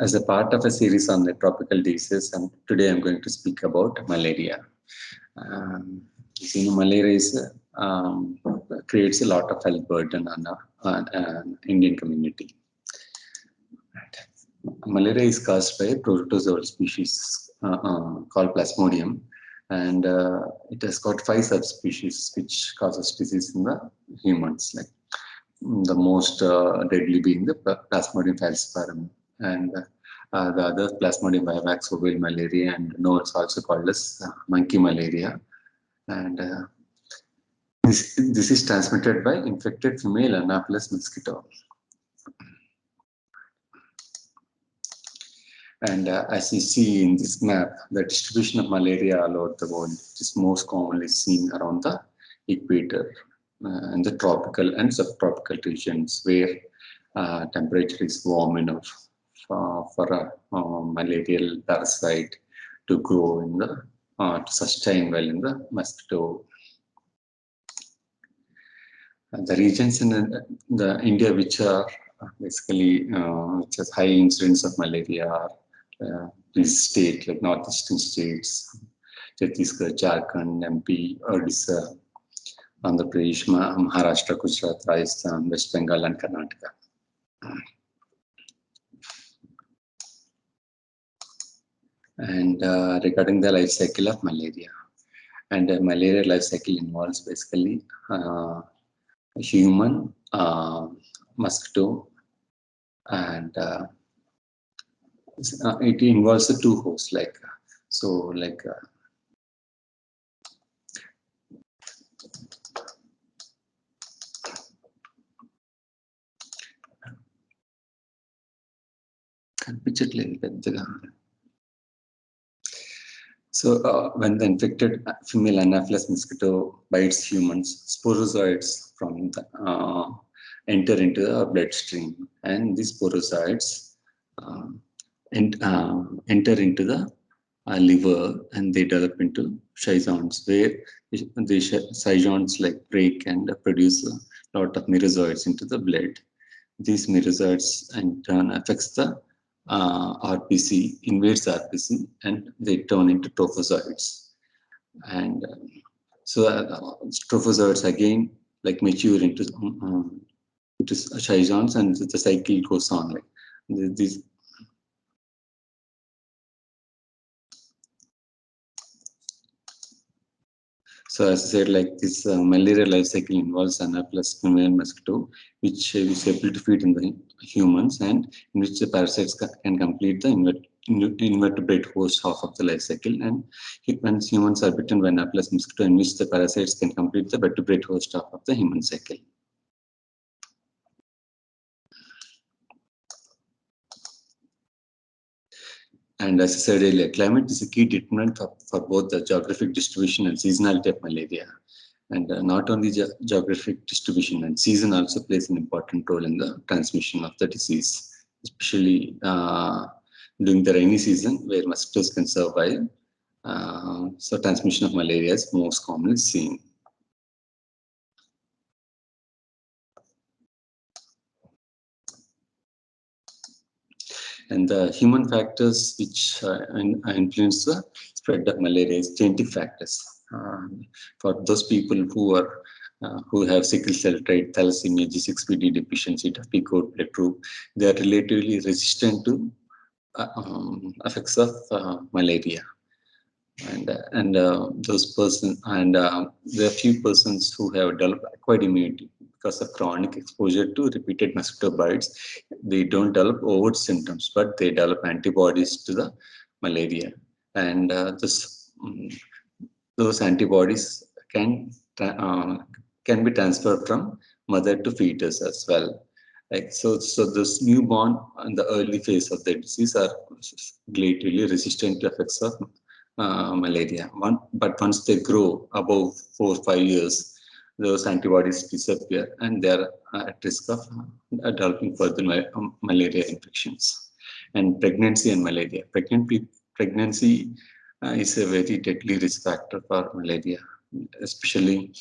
as a part of a series on the tropical diseases, and today I'm going to speak about malaria. Malaria creates a lot of health burden on Indian community. Malaria is caused by a protozoal species called Plasmodium, and it has got 5 subspecies which causes disease in the humans. Like the most deadly being the Plasmodium falciparum, and the other Plasmodium vivax, ovale malaria, and known also called as monkey malaria. And this is transmitted by infected female Anopheles mosquito. And as you see in this map, the distribution of malaria all over the world is most commonly seen around the equator, in the tropical and subtropical regions where temperature is warm enough for a malarial parasite to grow in the to sustain well in the mosquito. The regions in the India which are basically which has high incidence of malaria are these states like northeastern states, Chhattisgarh, Jharkhand, MP, Odisha, Andhra Pradesh, Maharashtra, Gujarat, Rajasthan, West Bengal, and Karnataka. And regarding the life cycle of malaria, and malaria life cycle involves basically human, mosquito, and it involves the 2 hosts. Like so when the infected female Anopheles mosquito bites humans, sporozoites from the, enter into the bloodstream, and these sporozoites enter into the liver, and they develop into schizons, where the schizons like break and produce a lot of merozoites into the blood. These merozoites in turn affects the RPC, invades RPC, and they turn into trophozoites. And so trophozoites again like mature into schizons, and the cycle goes on. Like these. So as I said, like this malaria life cycle involves Anopheles female mosquito, which is able to feed in the humans, and in which the parasites can complete the invertebrate host half of the life cycle. And once humans are bitten by Anopheles mosquito, in which the parasites can complete the vertebrate host half of the human cycle. And as I said earlier, climate is a key determinant for both the geographic distribution and seasonality of malaria. And not only geographic distribution, and season also plays an important role in the transmission of the disease, especially during the rainy season where mosquitoes can survive. So transmission of malaria is most commonly seen. And the human factors which influence the spread of malaria is genetic factors. For those people who have sickle cell trait, thalassemia, G6PD deficiency, Duffy coat blood group, they are relatively resistant to effects of malaria. And those persons, and there are few persons who have developed acquired immunity because of chronic exposure to repeated mosquito bites. They don't develop overt symptoms, but they develop antibodies to the malaria, and those antibodies can be transferred from mother to fetus as well. Like so this newborn in the early phase of the disease are relatively resistant to effects of malaria. But once they grow above 4 or 5 years, those antibodies disappear, and they are at risk of developing further malaria infections. And pregnancy and malaria. Pregnancy is a very deadly risk factor for malaria, especially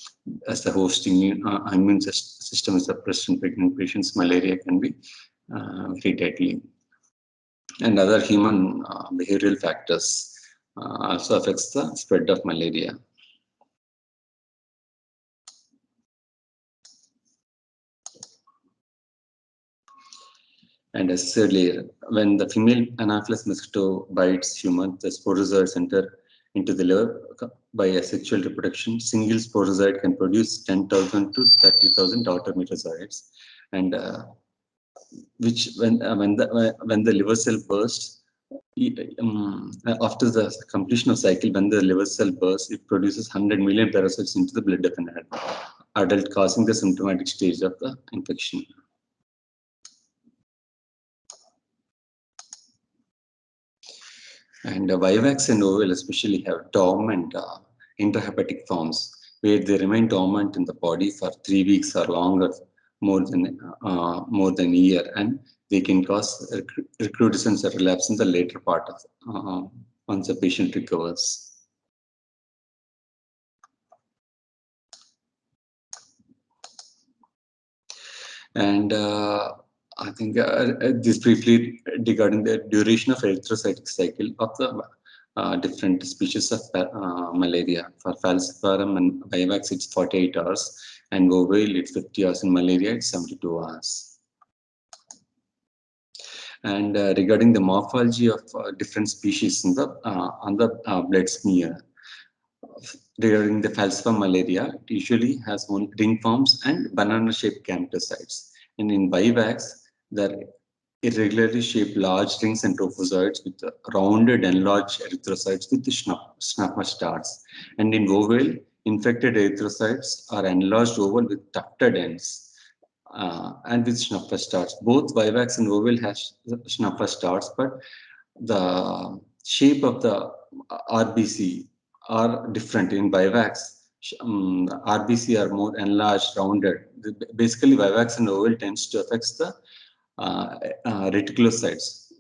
as the host immune system is suppressed in pregnant patients. Malaria can be very deadly. and other human behavioral factors also affects the spread of malaria. And as I said earlier, when the female Anopheles mosquito bites human, the sporozoites enter into the liver by asexual reproduction. Single sporozoite can produce 10,000 to 30,000 daughter metazoites, and which when the liver cell bursts, after the completion of cycle, when the liver cell bursts, it produces 100 million parasites into the blood of an adult, causing the symptomatic stage of the infection. And Vivax and OVL especially have dormant intrahepatic forms where they remain dormant in the body for 3 weeks or longer, more than a year, and they can cause recrudescence or relapse in the later part of once the patient recovers. And I think this briefly regarding the duration of erythrocytic cycle of the different species of malaria. For falciparum and Vivax, it's 48 hours, and Ovel, it's 50 hours. In malaria, it's 72 hours. And regarding the morphology of different species in the on the blood smear, regarding the falciparum malaria, it usually has one ring forms and banana-shaped gametocytes. And in Vivax, there irregularly shaped large rings and trophozoites with rounded enlarged erythrocytes with the snapper stars. And in Ovel, infected erythrocytes are enlarged oval with tufted ends and with snapper stars. Both Vivax and Ovel have snapper stars, but the shape of the RBC are different. In Vivax, RBC are more enlarged, rounded. Basically, Vivax and Ovel tends to affect the reticulocytes,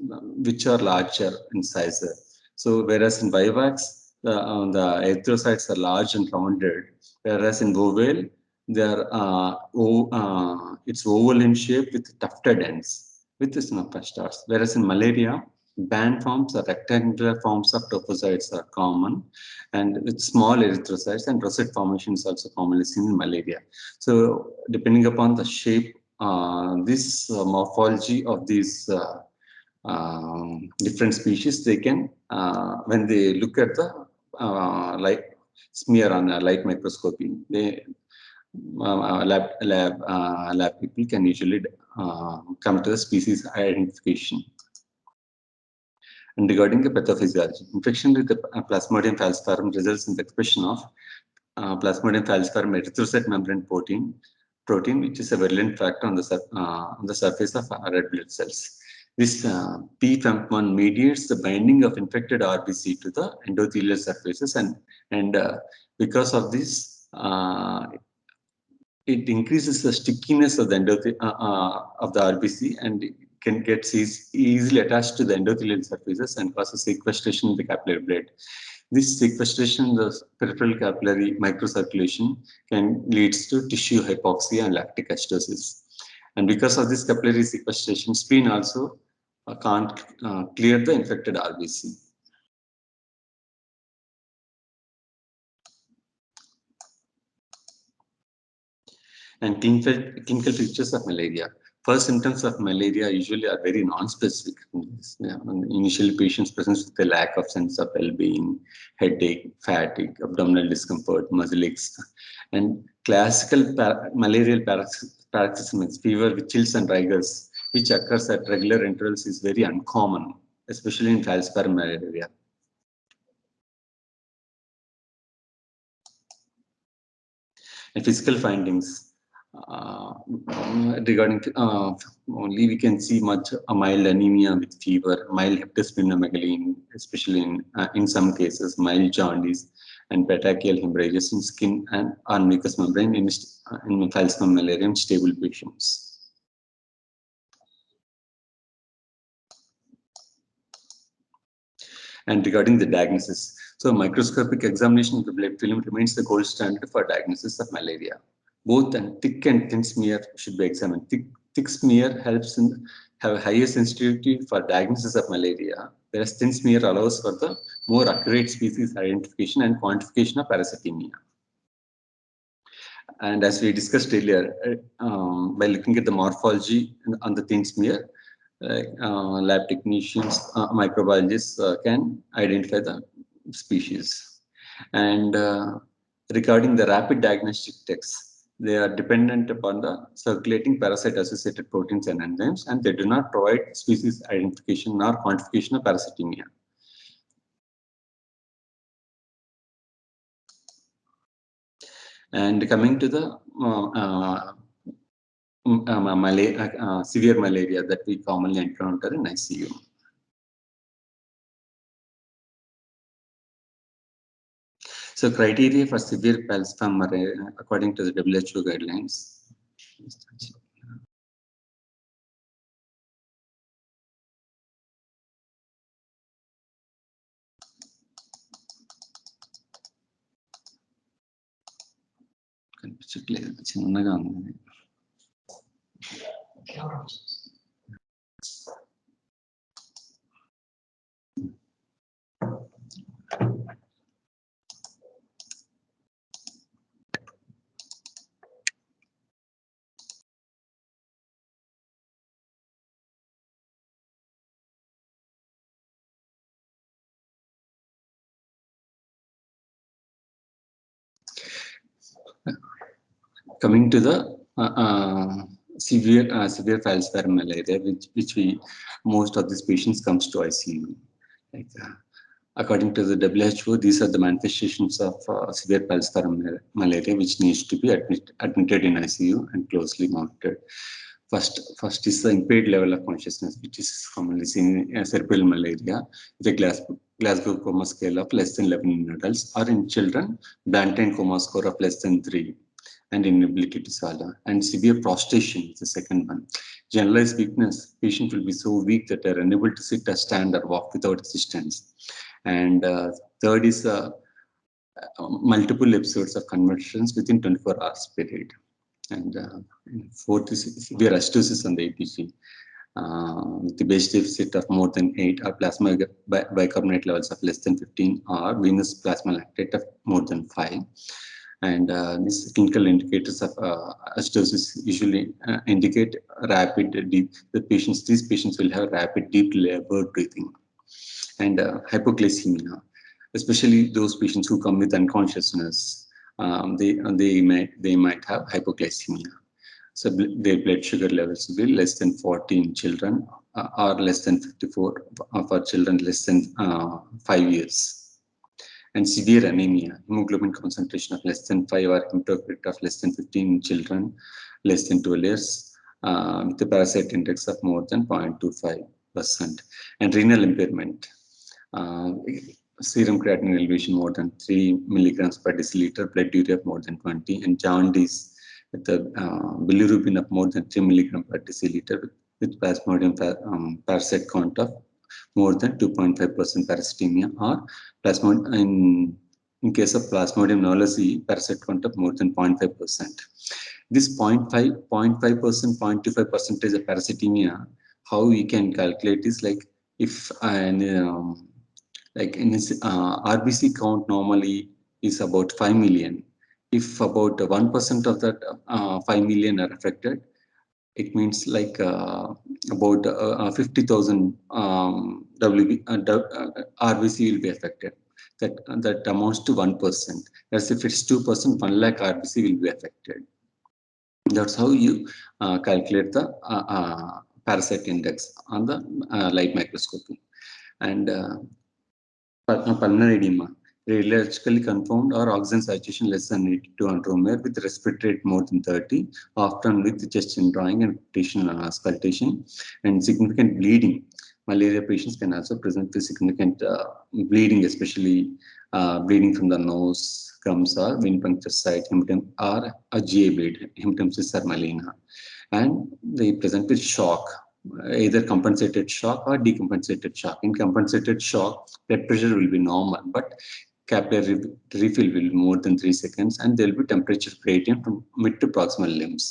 which are larger in size. So, whereas in Vivax, the erythrocytes are large and rounded, whereas in Ovel, they are it's oval in shape with tufted ends with the snapper stars. Whereas in malaria, band forms or rectangular forms of trophozoites are common, and with small erythrocytes, and rosette formation is also commonly seen in malaria. So, depending upon the shape, this morphology of these different species, they can, when they look at the light smear on a light microscopy, they lab people can usually come to the species identification. And regarding the pathophysiology, infection with the Plasmodium falciparum results in the expression of Plasmodium falciparum erythrocyte membrane protein, which is a virulent factor on the surface of red blood cells. This PFEMP1 mediates the binding of infected RBC to the endothelial surfaces, and because of this, it increases the stickiness of the RBC, and it can get easily attached to the endothelial surfaces and causes sequestration in the capillary blood. This sequestration in the peripheral capillary microcirculation can leads to tissue hypoxia and lactic acidosis. And because of this capillary sequestration, spleen also can't clear the infected RBC. And clinical features of malaria. First symptoms of malaria usually are very non-specific. Initially, patients present with a lack of sense of well-being, headache, fatigue, abdominal discomfort, muscle aches, and classical malarial paroxysm, fever with chills and rigors, which occurs at regular intervals, is very uncommon, especially in falciparum malaria. And physical findings. Regarding only we can see a mild anemia with fever, mild hepatosplenomegaly, especially in some cases, mild jaundice and petechial hemorrhages in skin and on mucous membrane in falciparum malarium stable patients. And regarding the diagnosis, so microscopic examination of the blood film remains the gold standard for diagnosis of malaria. Both thick and thin smear should be examined. Thick smear helps have higher sensitivity for diagnosis of malaria, whereas thin smear allows for the more accurate species identification and quantification of parasitemia. And as we discussed earlier, by looking at the morphology on the thin smear, lab technicians, microbiologists can identify the species. And regarding the rapid diagnostic tests, they are dependent upon the circulating parasite-associated proteins and enzymes, and they do not provide species identification nor quantification of parasitemia. And coming to the severe malaria that we commonly encounter in ICU. So criteria for severe falciparum malaria according to the WHO guidelines. చిన్నగా ఉంది. Coming to the severe falciparum malaria, which most of these patients comes to ICU. Like, according to the WHO, these are the manifestations of severe falciparum malaria, which needs to be admitted in ICU and closely monitored. First is the impaired level of consciousness, which is commonly seen in cerebral malaria, with a Glasgow coma scale of less than 11 in adults, or in children, Blanton coma score of less than 3. And inability to swallow, and severe prostration is the second one. Generalized weakness, patient will be so weak that they're unable to sit or stand or walk without assistance. And third is multiple episodes of convulsions within 24 hours period. And fourth is severe acidosis on the APG, with the base deficit of more than 8, or plasma bicarbonate levels of less than 15, or venous plasma lactate of more than 5. And these clinical indicators of acidosis usually indicate rapid, deep. These patients will have rapid, deep labored breathing, and hypoglycemia, especially those patients who come with unconsciousness. They might have hypoglycemia. So their blood sugar levels will be less than 40 in children, or less than 54 for children less than 5 years. And severe anemia, hemoglobin concentration of less than 5, or hematocrit of less than 15 in children, less than 12 years, with a parasite index of more than 0.25%. And renal impairment, serum creatinine elevation more than 3 milligrams per deciliter, blood urea of more than 20, and jaundice with the bilirubin of more than 3 milligrams per deciliter, with plasmodium parasite count of more than 2.5% parasitemia, or in case of Plasmodium knowlesi, parasite count of more than 0.5%. This 0.5%, 0.25% of parasitemia, how we can calculate is like if like in this RBC count normally is about 5 million. If about 1% of that 5 million are affected, it means like about 50,000 RBC will be affected. That amounts to 1%. As if it's 2%, 1 lakh RBC will be affected. That's how you calculate the parasite index on the light microscopy. And pulmonary edema, radiologically confirmed or oxygen saturation less than 82 on room air with respiratory rate more than 30, often with chest indrawing and rotational auscultation, and significant bleeding. Malaria patients can also present with significant bleeding, especially bleeding from the nose, gums, or venipuncture site, or a GA bleed, hematemesis or melena. And they present with shock, either compensated shock or decompensated shock. In compensated shock, blood pressure will be normal, but capillary refill will be more than 3 seconds, and there will be temperature gradient from mid to proximal limbs.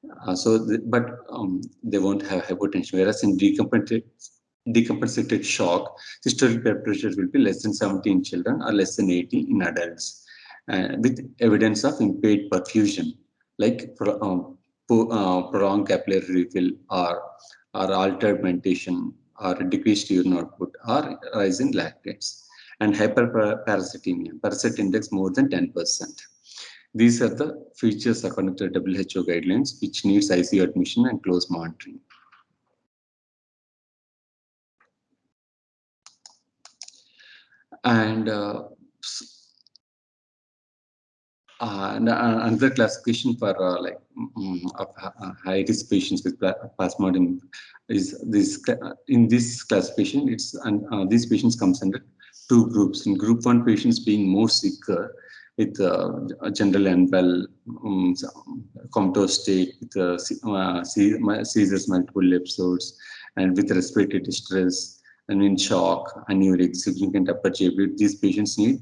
They won't have hypotension. Whereas in decompensated shock, systolic blood pressure will be less than 70 in children or less than 80 in adults, with evidence of impaired perfusion, like prolonged capillary refill or altered mentation or decreased urine output or rise in lactates, and hyperparasitemia, parasite index more than 10%. These are the features according to the WHO guidelines, which needs ICU admission and close monitoring. And another classification for of high risk patients with plasmodium is this. In this classification, these patients comes under two groups. In group one, patients being more sicker with general unwell, comatose state, with seizures, multiple episodes, and with respiratory distress, and in shock, anuric, significant upper GI bleed. These patients need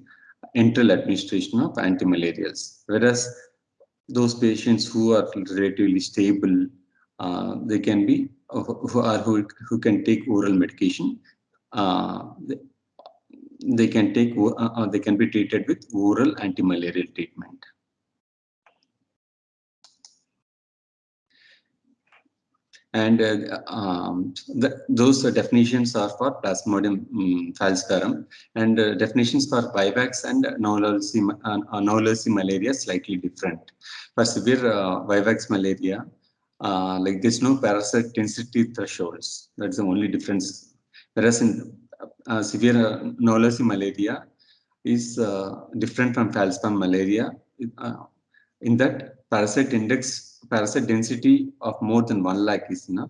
enteral administration of antimalarials, whereas those patients who are relatively stable, they can be who can take oral medication. Uh, they can be treated with oral antimalarial treatment. And those definitions are for Plasmodium falciparum, and definitions for Vivax and Novalosi malaria slightly different. For severe Vivax malaria, like there's no parasite density thresholds. That's the only difference. Whereas in severe Novalosi malaria is different from falciparum malaria. Uh, in that parasite density of more than 1 lakh is enough.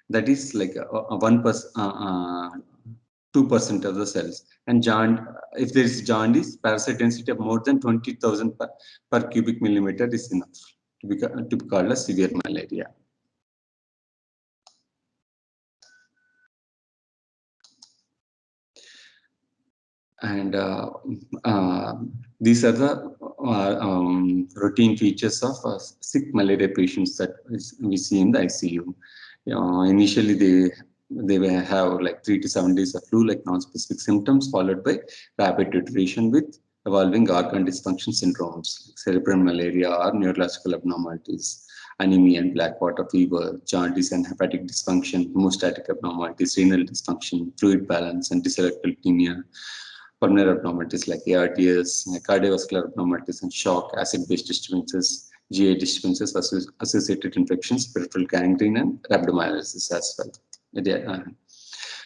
That is like 2% of the cells. And if there is jaundice, parasite density of more than 20,000 per cubic millimeter is enough to be called as severe malaria. And these are the routine features of sick malaria patients that we see in the ICU. Initially, they will have like 3 to 7 days of flu-like non-specific symptoms, followed by rapid deterioration with evolving organ dysfunction syndromes, like cerebral malaria or neurological abnormalities, anemia and black water fever, jaundice and hepatic dysfunction, hemostatic abnormalities, renal dysfunction, fluid balance, and dyselectric leukemia, pulmonary abnormalities like ARDS, cardiovascular abnormalities and shock, acid-base disturbances, GI disturbances, associated infections, peripheral gangrene, and rhabdomyolysis as well.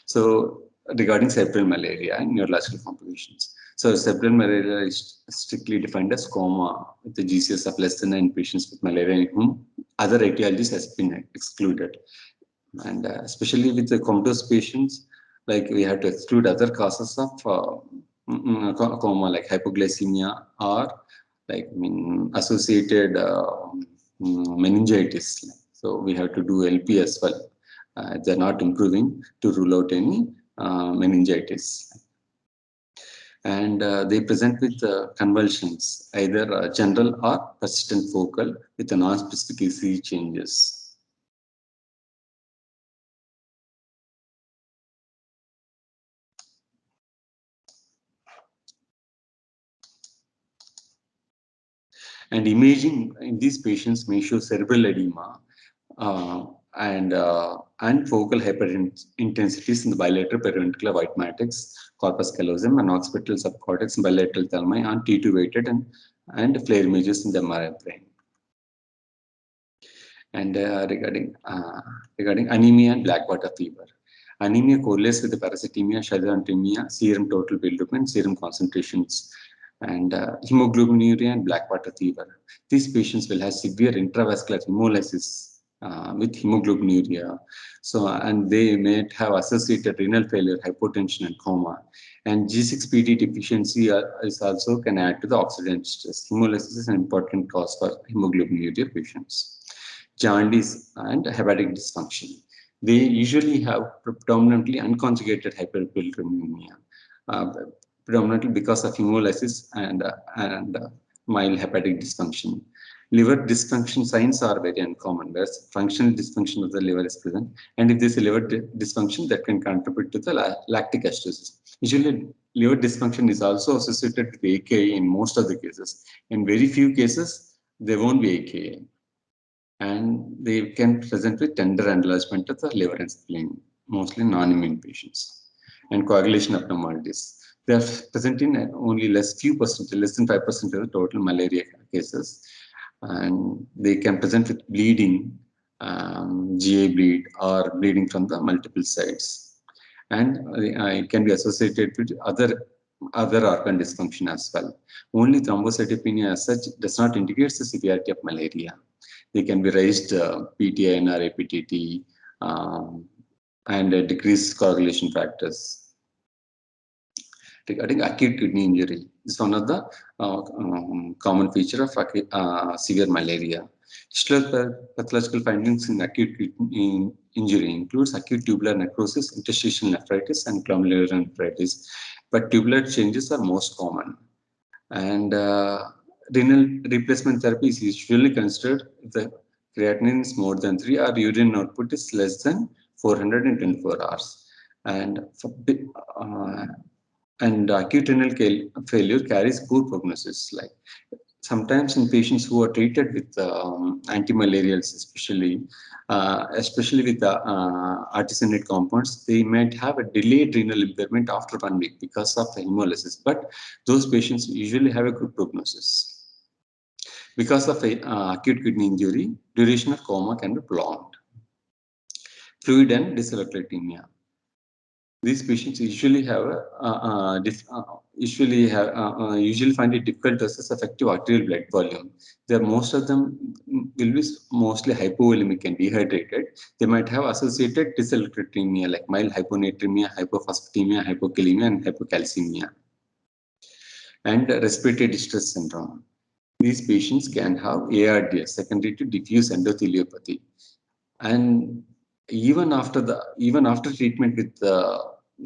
So regarding cerebral malaria and neurological complications. So cerebral malaria is strictly defined as coma with the GCS of less than 9 patients with malaria in whom other etiologies has been excluded. And especially with the comatose patients, like we have to exclude other causes of coma, like hypoglycemia or associated meningitis. So we have to do LP as well. They're not improving to rule out any meningitis. And they present with convulsions, either general or persistent focal with a non-specific ECG changes. And imaging in these patients may show cerebral edema and focal hyperintensities in the bilateral periventricular white matrix, corpus callosum, and occipital subcortex, bilateral thalami, and T2 weighted and flare images in the MRI brain. And regarding anemia and black water fever. Anemia correlates with the parasitemia, chylomicronemia, serum total bilirubin, serum concentrations, and hemoglobinuria and black water fever. These patients will have severe intravascular hemolysis with hemoglobinuria. So, and they may have associated renal failure, hypotension, and coma. And G6PD deficiency is also can add to the oxidant stress. Hemolysis is an important cause for hemoglobinuria patients. Jaundice and hepatic dysfunction. They usually have predominantly unconjugated hyperbilirubinemia, predominantly because of hemolysis and mild hepatic dysfunction. liver dysfunction signs are very uncommon, whereas functional dysfunction of the liver is present. And if there's a liver dysfunction, that can contribute to the lactic acidosis. Usually, liver dysfunction is also associated with AKI in most of the cases. In very few cases, there won't be AKI. And they can present with tender enlargement of the liver and spleen, mostly non-immune patients, and coagulation abnormalities. They are present in only less than 5% of the total malaria cases, and they can present with bleeding, GI bleed, or bleeding from the multiple sides, and it can be associated with other organ dysfunction as well. Only thrombocytopenia as such does not indicate the severity of malaria. They can be raised PTIN or APTT, and decreased coagulation factors. Regarding acute kidney injury, this is one of the common feature of severe malaria. Pathological findings in acute kidney injury includes acute tubular necrosis, interstitial nephritis, and glomerular nephritis. But tubular changes are most common. And renal replacement therapy is usually considered if the creatinine is more than 3 or urine output is less than 400 in 24 hours. And acute renal failure carries poor prognosis. Like sometimes in patients who are treated with anti-malarials, especially with artesunate compounds, they might have a delayed renal impairment after 1 week because of the hemolysis. But those patients usually have a good prognosis. Because of acute kidney injury, duration of coma can be prolonged. Fluid and dyslipidemia. These patients usually usually find it difficult to assess effective arterial blood volume. Most of them will be mostly hypovolemic and dehydrated. They might have associated dyslipidemia like mild hyponatremia, hypophosphatemia, hypokalemia, and hypocalcemia, and respiratory distress syndrome. These patients can have ARDS, secondary to diffuse endotheliopathy, and even after treatment with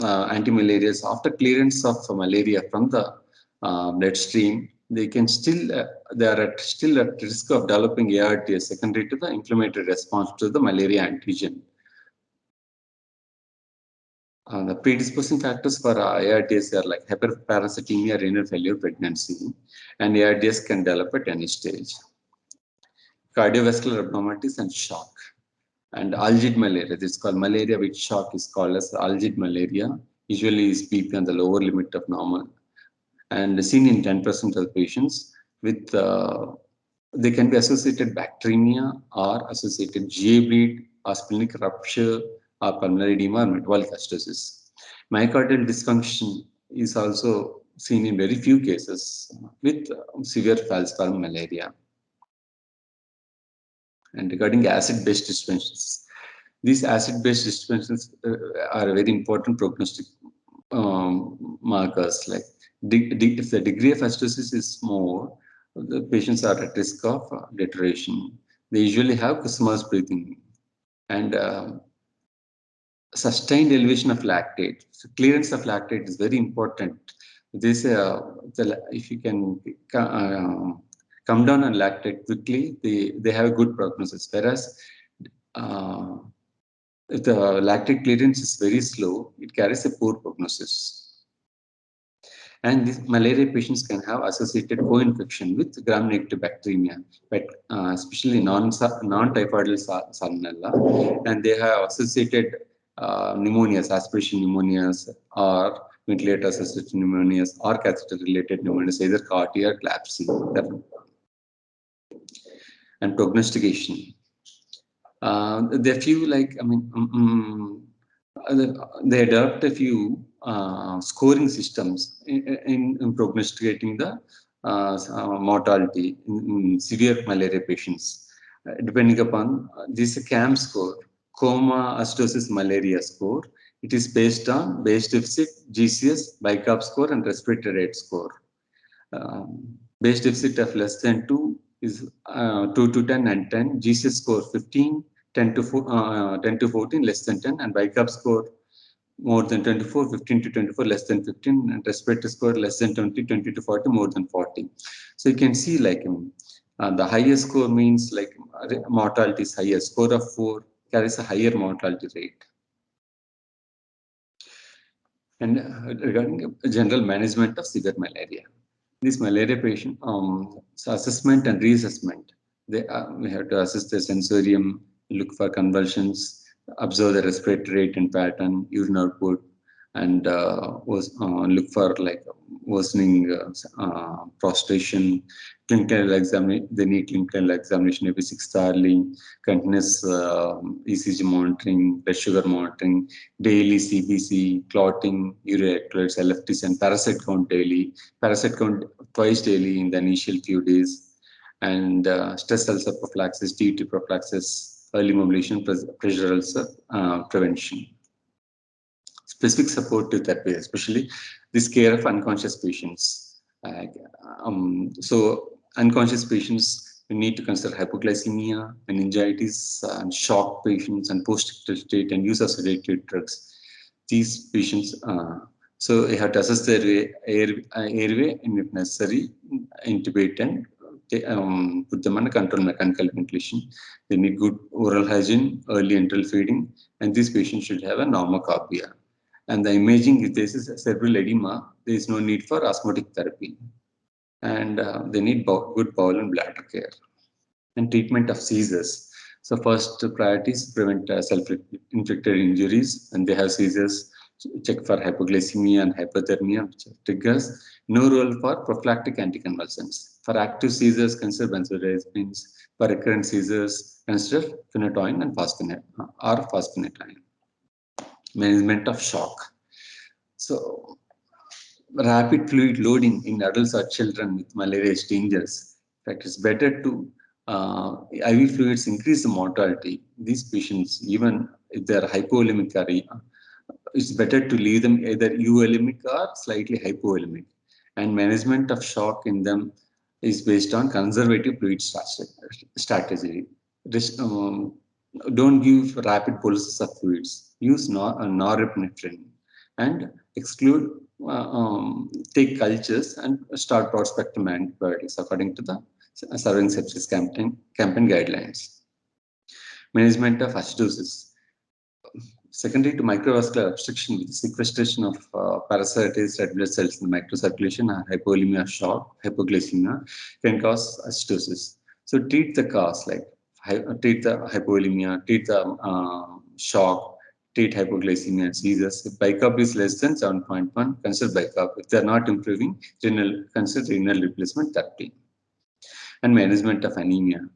anti-malarials, after clearance of malaria from the bloodstream, they can still still at risk of developing ARDS secondary to the inflammatory response to the malaria antigen. The predisposing factors for ARDS are like hyperparasitemia, renal failure, pregnancy, and ARDS can develop at any stage. Cardiovascular abnormalities and shock. And algid malaria, this is called malaria with shock, is called as algid malaria. Usually is BP on the lower limit of normal, and seen in 10% of patients with they can be associated bacteremia or associated GI bleed or splenic rupture or pulmonary edema or metabolic acidosis. Myocardial dysfunction is also seen in very few cases with severe falciparum malaria. And regarding acid-base disturbances, these acid-base disturbances are very important prognostic markers. Like if the degree of acidosis is more, the patients are at risk of deterioration. They usually have Kussmaul's breathing and sustained elevation of lactate. So clearance of lactate is very important. This if you can come down on lactate quickly, they have a good prognosis. Whereas if the lactate clearance is very slow, it carries a poor prognosis. And these malaria patients can have associated co-infection with gram-negative bacteremia, but especially non-typhoidal salmonella, and they have associated pneumonias, aspiration pneumonias, or ventilator-associated pneumonias, or catheter-related pneumonias, either CAR-T or CLABSI. And prognostication. There are few they developed a few scoring systems in prognosticating the mortality in severe malaria patients. Depending upon this CAM score, coma acidosis malaria score, it is based on base deficit, GCS, BICAP score, and respiratory rate score. Base deficit of less than 2 is 2 to 10 and 10, GCS score 15, 10 to 14, less than 10, and BICAP score more than 24, 15 to 24, less than 15, and respiratory score less than 20, 20 to 40, more than 40. So you can see like The highest score means like mortality is higher. Score of 4 carries a higher mortality rate. And regarding general management of severe malaria, this malaria patient so assessment and reassessment. We have to assess the sensorium, look for convulsions, observe the respiratory rate and pattern, urine output, and look for like worsening prostration. Clinical examination. They need clinical examination every 6 hourly. Continuous ECG monitoring, blood sugar monitoring, daily CBC, clotting, urea electrolytes, LFTs, and parasite count daily. Parasite count twice daily in the initial few days, and stress ulcer prophylaxis, TT prophylaxis, early mobilization, pressure ulcer prevention. Specific supportive therapy, especially this care of unconscious patients. So unconscious patients, we need to consider hypoglycemia, meningitis, and shock patients, and post-ictal state, and use of sedative drugs. These patients, so you have to assess their airway, and if necessary, intubate and put them under controlled mechanical ventilation. They need good oral hygiene, early enteral feeding, and these patients should have a normocopia. And the imaging, if this is cerebral edema, there is no need for osmotic therapy. And they need good bowel and bladder care. And treatment of seizures. So first priority is prevent self-inflicted injuries, and they have seizures. Check for hypoglycemia and hypothermia, which triggers. No role for prophylactic anticonvulsants. For active seizures, consider benzodiazepines. For recurrent seizures, consider phenytoin and fosphenytoin. Management of shock. So rapid fluid loading in adults or children with malaria is dangerous. In fact, it's better to IV fluids increase the mortality. These patients, even if they are hypovolemic, it's better to leave them either euvolemic or slightly hypovolemic. And management of shock in them is based on conservative fluid strategy. Don't give rapid boluses of fluids. Use norepinephrine and exclude, take cultures and start broad spectrum antibiotics according to the Surveying Sepsis campaign guidelines. Management of acidosis. Secondary to microvascular obstruction with sequestration of parasitized red blood cells in the microcirculation, hypovolemia, shock, hypoglycemia can cause acidosis. So treat the cause, like treat the hypovolemia, treat the shock, treat hypoglycemia and seizures. If bicarb is less than 7.1, consider bicarb. If they are not improving, consider renal replacement therapy. And management of anemia.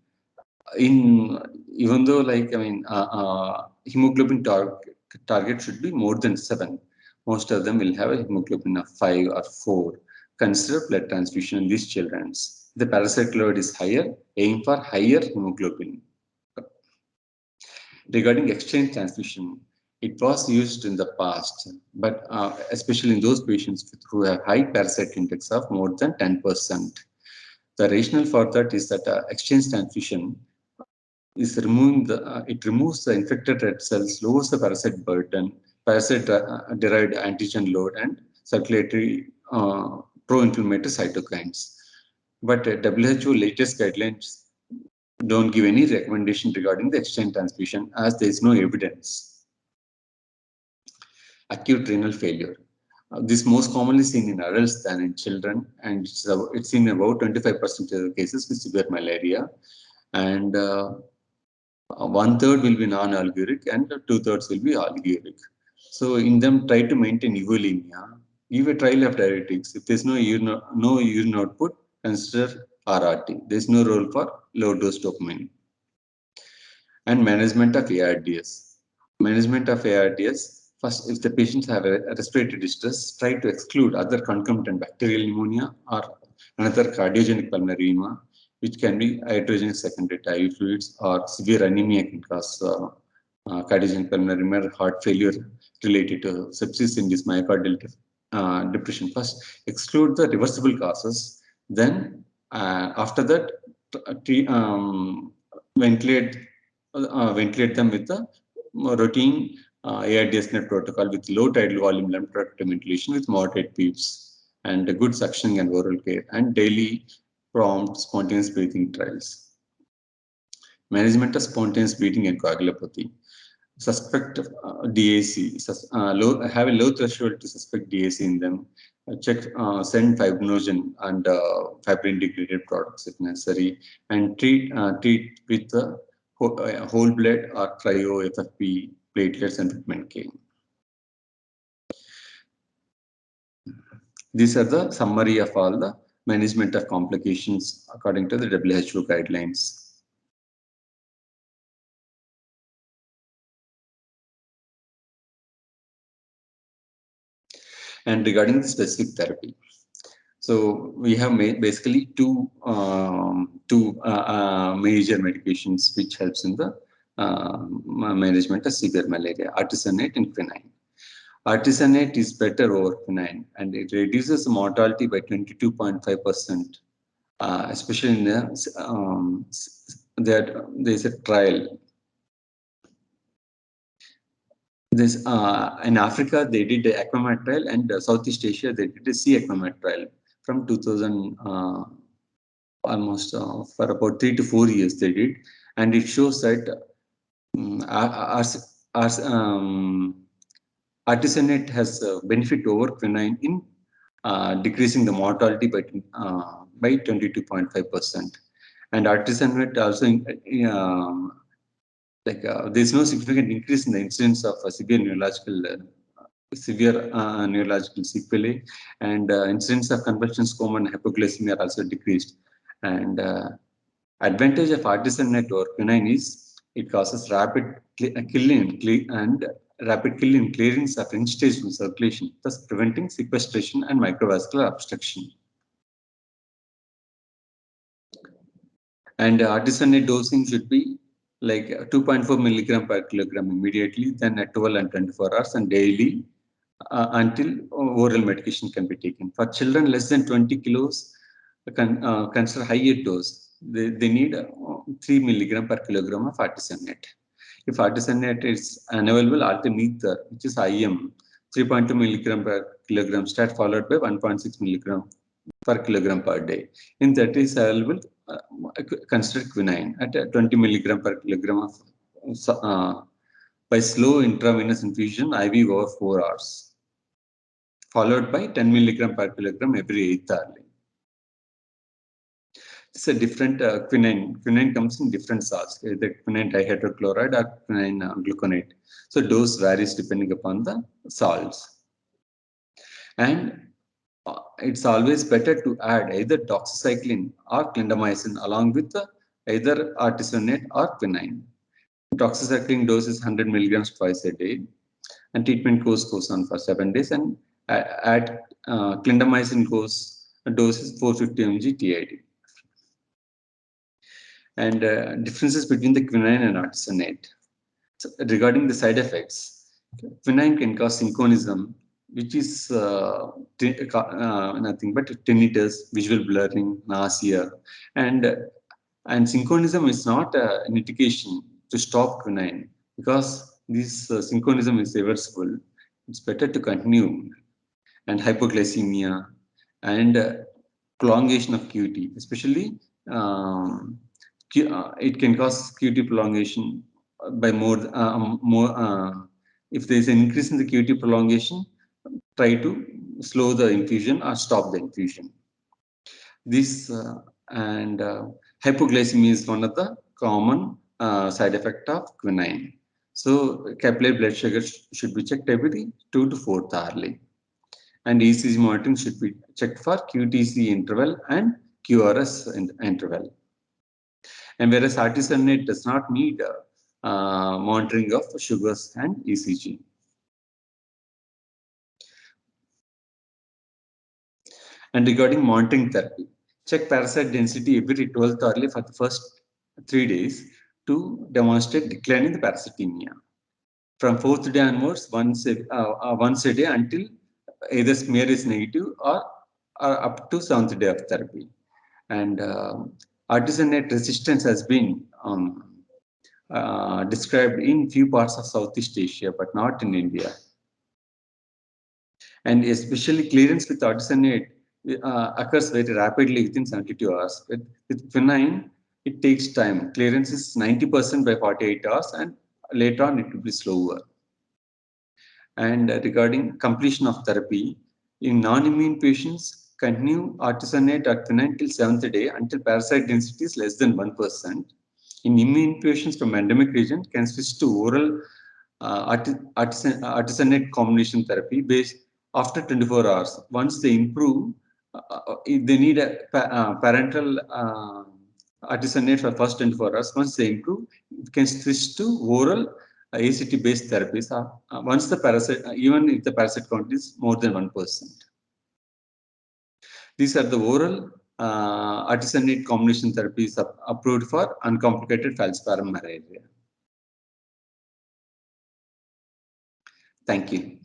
Even though hemoglobin target should be more than 7, most of them will have a hemoglobin of 5 or 4. Consider blood transfusion in these children. The parasite load is higher, aim for higher hemoglobin. Regarding exchange transfusion, it was used in the past, but especially in those patients who have high parasite index of more than 10%. The rationale for that is that exchange transfusion is it removes the infected red cells, lowers the parasite burden, parasite-derived antigen load, and circulatory pro-inflammatory cytokines. But WHO latest guidelines don't give any recommendation regarding the exchange transfusion, as there is no evidence. Acute renal failure. This most commonly seen in adults than in children, and it's seen about 25% of the cases with severe malaria. And 1/3 will be non-oliguric and 2/3 will be oliguric. So in them, try to maintain euvolemia. Give a trial of diuretics. If there's no urine output, consider RRT. There's no role for low-dose dopamine. And management of ARDS. Management of ARDS. First, if the patients have a respiratory distress, try to exclude other concomitant bacterial pneumonia or another cardiogenic pulmonary edema, which can be iatrogenic secondary to IV fluids, or severe anemia can cause cardiogenic pulmonary edema, heart failure related to sepsis-induced myocardial depression. First, exclude the reversible causes. Then, after that, ventilate them with the routine ARDS net protocol with low tidal volume lampropectomy ventilation with moderate PEEPs and good suctioning and oral care, and daily prompt spontaneous breathing trials. Management of spontaneous breathing and coagulopathy. Suspect DAC, have a low threshold to suspect DAC in them. Check, send fibrinogen and fibrin degraded products if necessary, and treat with whole blood or cryo FFP platelets and vitamin K. These are the summary of all the management of complications according to the WHO guidelines. And regarding the specific therapy, so we have basically two major medications which helps in the management of severe malaria: artesunate and quinine. Artesunate is better over quinine, and it reduces mortality by 22.5%. Especially in there is a trial. This in Africa they did the Aquamat trial, and Southeast Asia they did the Sea Aquamat trial from 2000, almost for about 3 to 4 years they did, and it shows that artesunate has benefit over quinine in decreasing the mortality by 22.5%, and artesunate also there's no significant increase in the incidence of severe neurological sequelae, and incidence of convulsions, coma, and hypoglycemia are also decreased. And advantage of artesunate or quinine is it causes rapid killing and rapid killing clearance of interstitial circulation, thus preventing sequestration and microvascular obstruction. And artesunate dosing should be like 2.4 milligram per kilogram immediately, then at 12 and 24 hours, and daily until oral medication can be taken. For children less than 20 kilos, consider higher dose. They need 3 milligram per kilogram of artesunate. If artesunate is unavailable, artemether, which is IM, 3.2 milligram per kilogram stat, followed by 1.6 milligram per kilogram per day. In that is available, consider quinine at 20 milligram per kilogram of by slow intravenous infusion IV over 4 hours, followed by 10 milligram per kilogram every 8th hour. It's a different quinine. Quinine comes in different salts, either quinine dihydrochloride or quinine gluconate. So dose varies depending upon the salts. And it's always better to add either doxycycline or clindamycin along with either artesunate or quinine. Doxycycline dose is 100 milligrams twice a day, and treatment course goes on for 7 days. And at clindamycin dose is 450 mg TID. And differences between the quinine and artesunate. So regarding the side effects, quinine can cause synchronism, which is nothing but tinnitus, visual blurring, nausea, and synchronism is not an indication to stop quinine, because this synchronism is reversible. It's better to continue. And hypoglycemia and prolongation of QT, especially it can cause QT prolongation by more. If there is an increase in the QT prolongation, try to slow the infusion or stop the infusion. This and hypoglycemia is one of the common side effect of quinine. So capillary blood sugar should be checked every 2 to 4 hourly. And ECG monitoring should be checked for QTC interval and QRS interval. And whereas artesunate does not need monitoring of sugars and ECG. And regarding monitoring therapy, check parasite density every 12th hourly for the first 3 days to demonstrate decline in the parasitemia. From 4th day onwards, once a day until either smear is negative or up to 7th day of therapy. And artesunate resistance has been described in few parts of Southeast Asia, but not in India. And especially clearance with artesunate occurs very rapidly within 72 hours. With quinine, it takes time. Clearance is 90% by 48 hours, and later on it will be slower. And regarding completion of therapy, in non-immune patients, continue artesunate or quinine till 7th day until parasite density is less than 1%. In immune patients from endemic region, can switch to oral artesunate combination therapy based after 24 hours. Once they improve, if they need a parental artesunate for first 24 hours, once they improve, you can switch to oral ACT-based therapies. Once the parasite, even if the parasite count is more than 1%. These are the oral artesunate combination therapies approved for uncomplicated falciparum malaria. Thank you.